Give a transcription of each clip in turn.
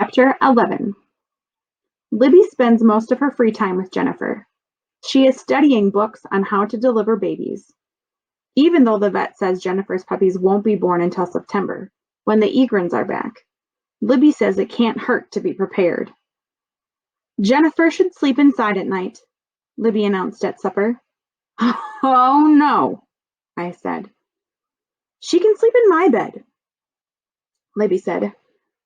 Chapter 11. Libby spends most of her free time with Jennifer. She is studying books on how to deliver babies, even though the vet says Jennifer's puppies won't be born until September, when the Egrons are back. Libby says it can't hurt to be prepared. Jennifer should sleep inside at night, Libby announced at supper. Oh, no, I said. She can sleep in my bed, Libby said.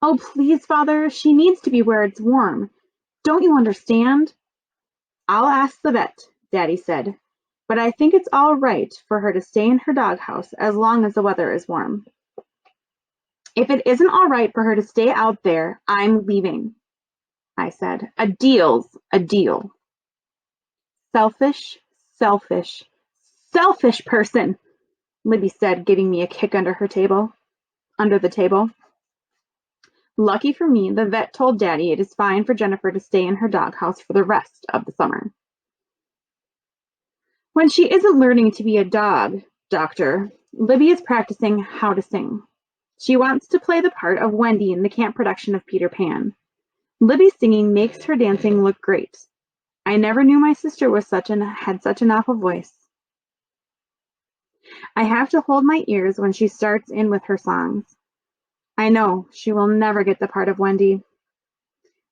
Oh, please, Father, she needs to be where it's warm. Don't you understand? I'll ask the vet, Daddy said, but I think it's all right for her to stay in her doghouse as long as the weather is warm. If it isn't all right for her to stay out there, I'm leaving, I said. A deal's a deal. Selfish, selfish, selfish person, Libby said, giving me a kick under the table. Lucky for me, the vet told Daddy it is fine for Jennifer to stay in her doghouse for the rest of the summer. When she isn't learning to be a dog doctor, Libby is practicing how to sing. She wants to play the part of Wendy in the camp production of Peter Pan. Libby's singing makes her dancing look great. I never knew my sister had such an awful voice. I have to hold my ears when she starts in with her songs. I know she will never get the part of Wendy.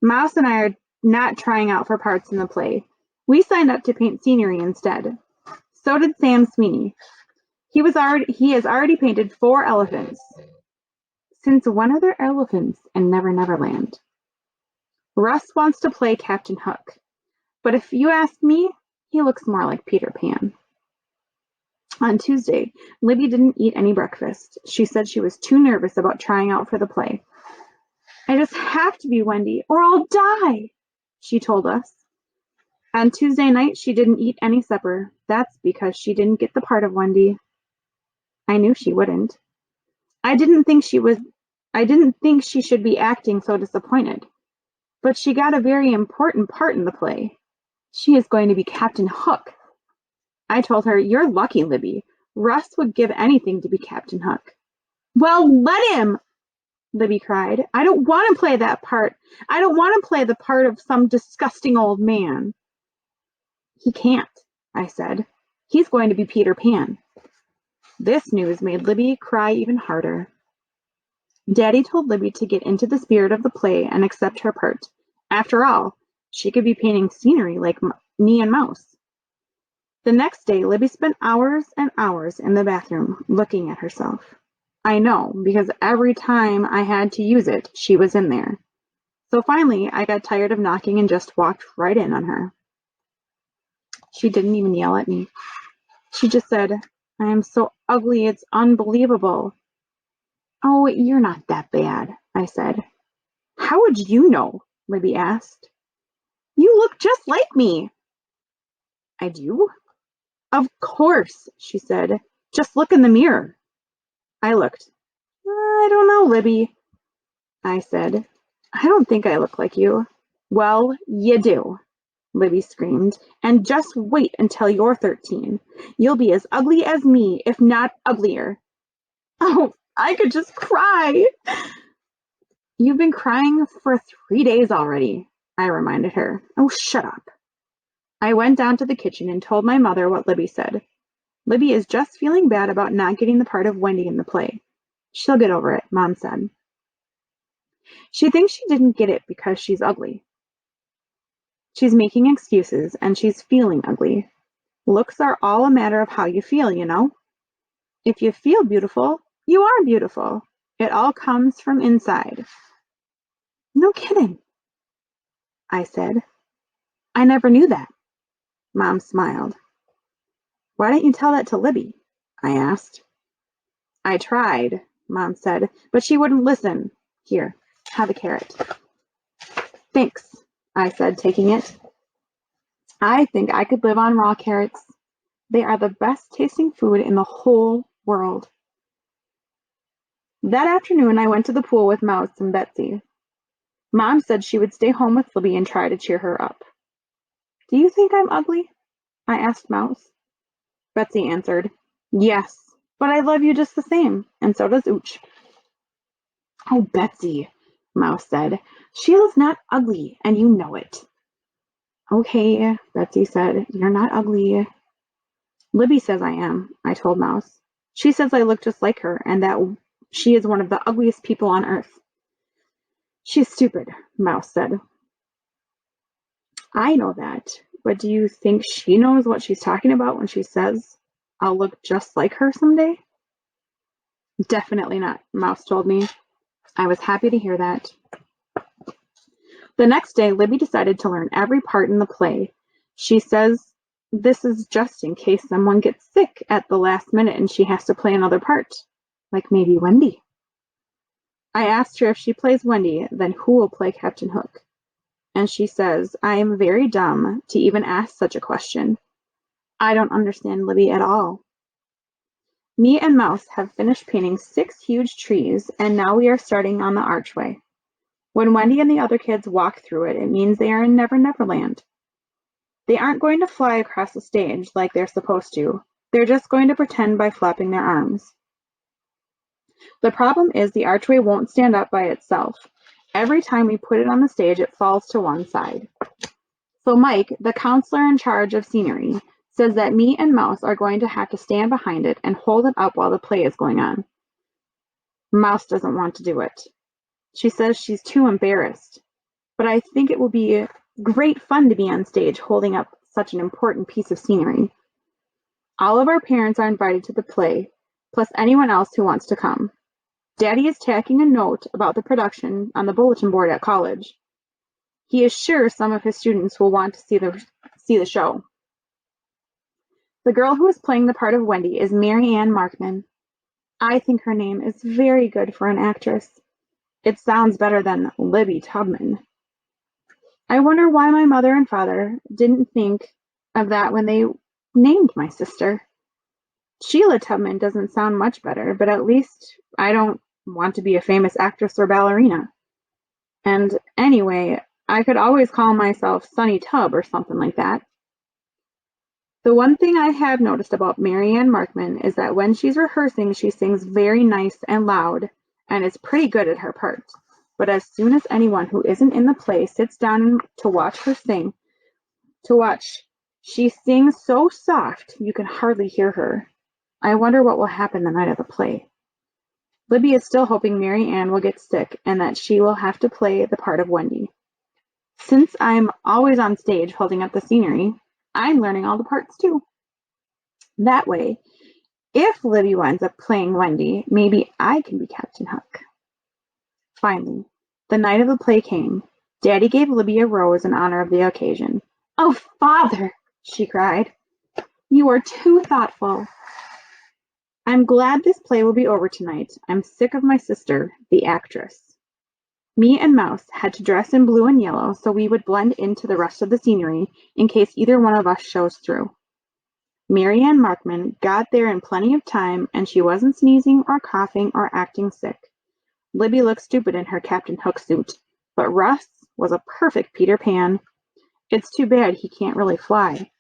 Mouse and I are not trying out for parts in the play. We signed up to paint scenery instead. So did Sam Sweeney. He has already painted 4 elephants. Since when are there elephants in Never Never Land? Russ wants to play Captain Hook, but if you ask me, he looks more like Peter Pan. On Tuesday, Libby didn't eat any breakfast. She said she was too nervous about trying out for the play. I just have to be Wendy, or I'll die, she told us. On Tuesday night, she didn't eat any supper. That's because she didn't get the part of Wendy. I knew she wouldn't. I didn't think she should be acting so disappointed. But she got a very important part in the play. She is going to be Captain Hook. I told her, "You're lucky, Libby. Russ would give anything to be Captain Hook." Well, let him, Libby cried. I don't want to play that part. I don't want to play the part of some disgusting old man. He can't, I said. He's going to be Peter Pan. This news made Libby cry even harder. Daddy told Libby to get into the spirit of the play and accept her part. After all, she could be painting scenery like me and Mouse. The next day, Libby spent hours and hours in the bathroom looking at herself. I know, because every time I had to use it, she was in there. So finally, I got tired of knocking and just walked right in on her. She didn't even yell at me. She just said, I am so ugly, it's unbelievable. Oh, you're not that bad, I said. How would you know? Libby asked. You look just like me. I do? Of course, she said. Just look in the mirror. I looked. I don't know, Libby, I said. I don't think I look like you. Well, you do, Libby screamed. And just wait until you're 13. You'll be as ugly as me, if not uglier. Oh, I could just cry. You've been crying for 3 days already, I reminded her. Oh, shut up. I went down to the kitchen and told my mother what Libby said. Libby is just feeling bad about not getting the part of Wendy in the play. She'll get over it, Mom said. She thinks she didn't get it because she's ugly. She's making excuses and she's feeling ugly. Looks are all a matter of how you feel, you know? If you feel beautiful, you are beautiful. It all comes from inside. No kidding, I said. I never knew that. Mom smiled. Why don't you tell that to Libby? I asked. I tried, Mom said, but she wouldn't listen. Here, have a carrot. Thanks, I said, taking it. I think I could live on raw carrots. They are the best tasting food in the whole world. That afternoon, I went to the pool with Mouse and Betsy. Mom said she would stay home with Libby and try to cheer her up. Do you think I'm ugly? I asked Mouse. Betsy answered, Yes, but I love you just the same, and so does Ooch. Oh, Betsy, Mouse said. Sheila's not ugly, and you know it. Okay, Betsy said. You're not ugly. Libby says I am, I told Mouse. She says I look just like her, and that she is one of the ugliest people on earth. She's stupid, Mouse said. I know that, but do you think she knows what she's talking about when she says I'll look just like her someday? Definitely not, Mouse told me. I was happy to hear that. The next day, Libby decided to learn every part in the play. She says this is just in case someone gets sick at the last minute and she has to play another part, like maybe Wendy. I asked her if she plays Wendy, then who will play Captain Hook? And she says, I am very dumb to even ask such a question. I don't understand Libby at all. Me and Mouse have finished painting 6 huge trees, and now we are starting on the archway. When Wendy and the other kids walk through it, it means they are in Never Never Land. They aren't going to fly across the stage like they're supposed to. They're just going to pretend by flapping their arms. The problem is the archway won't stand up by itself. Every time we put it on the stage, it falls to one side. So Mike, the counselor in charge of scenery, says that me and Mouse are going to have to stand behind it and hold it up while the play is going on. Mouse doesn't want to do it. She says she's too embarrassed. But I think it will be great fun to be on stage holding up such an important piece of scenery. All of our parents are invited to the play, plus anyone else who wants to come. Daddy is tacking a note about the production on the bulletin board at college. He is sure some of his students will want to see the show. The girl who is playing the part of Wendy is Mary Ann Markman. I think her name is very good for an actress. It sounds better than Libby Tubman. I wonder why my mother and father didn't think of that when they named my sister. Sheila Tubman doesn't sound much better, but at least I don't want to be a famous actress or ballerina. And anyway, I could always call myself Sunny Tub or something like that. The one thing I have noticed about Mary Ann Markman is that when she's rehearsing, she sings very nice and loud and is pretty good at her part. But as soon as anyone who isn't in the play sits down to watch her sing, she sings so soft you can hardly hear her. I wonder what will happen the night of the play. Libby is still hoping Mary Ann will get sick and that she will have to play the part of Wendy. Since I'm always on stage holding up the scenery, I'm learning all the parts too. That way, if Libby winds up playing Wendy, maybe I can be Captain Hook. Finally, the night of the play came. Daddy gave Libby a rose in honor of the occasion. Oh, Father, she cried. You are too thoughtful. I'm glad this play will be over tonight. I'm sick of my sister, the actress. Me and Mouse had to dress in blue and yellow so we would blend into the rest of the scenery in case either one of us shows through. Mary Ann Markman got there in plenty of time, and she wasn't sneezing or coughing or acting sick. Libby looked stupid in her Captain Hook suit, but Russ was a perfect Peter Pan. It's too bad he can't really fly.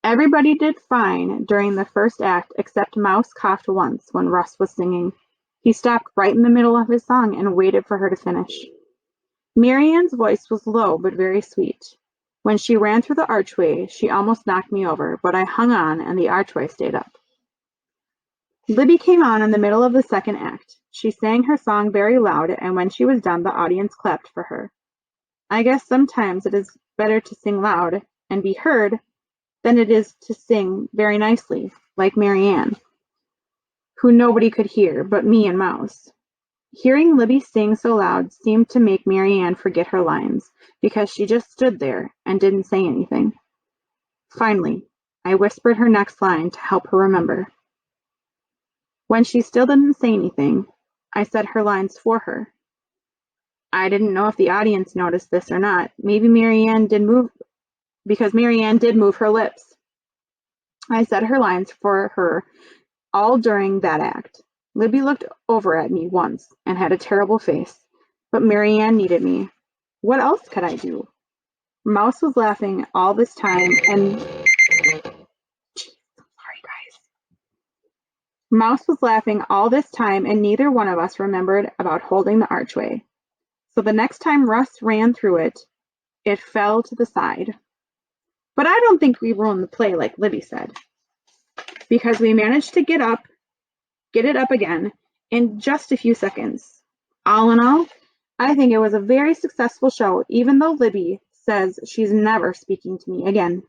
Everybody did fine during the first act except Mouse coughed once when Russ was singing. He stopped right in the middle of his song and waited for her to finish. Mary Ann's voice was low but very sweet. When she ran through the archway, she almost knocked me over, but I hung on and the archway stayed up. Libby came on in the middle of the second act. She sang her song very loud, and when she was done, the audience clapped for her. I guess sometimes it is better to sing loud and be heard than it is to sing very nicely, like Mary Ann, who nobody could hear but me and Mouse. Hearing Libby sing so loud seemed to make Mary Ann forget her lines, because she just stood there and didn't say anything. Finally, I whispered her next line to help her remember. When she still didn't say anything, I said her lines for her. I didn't know if the audience noticed this or not. Maybe Mary Ann did move, because Mary Ann did move her lips. I said her lines for her all during that act. Libby looked over at me once and had a terrible face, but Mary Ann needed me. What else could I do? Mouse was laughing all this time and... Sorry, guys. Mouse was laughing all this time, and neither one of us remembered about holding the archway. So the next time Russ ran through it, it fell to the side. But I don't think we ruined the play like Libby said, because we managed to get it up again in just a few seconds. All in all, I think it was a very successful show, even though Libby says she's never speaking to me again.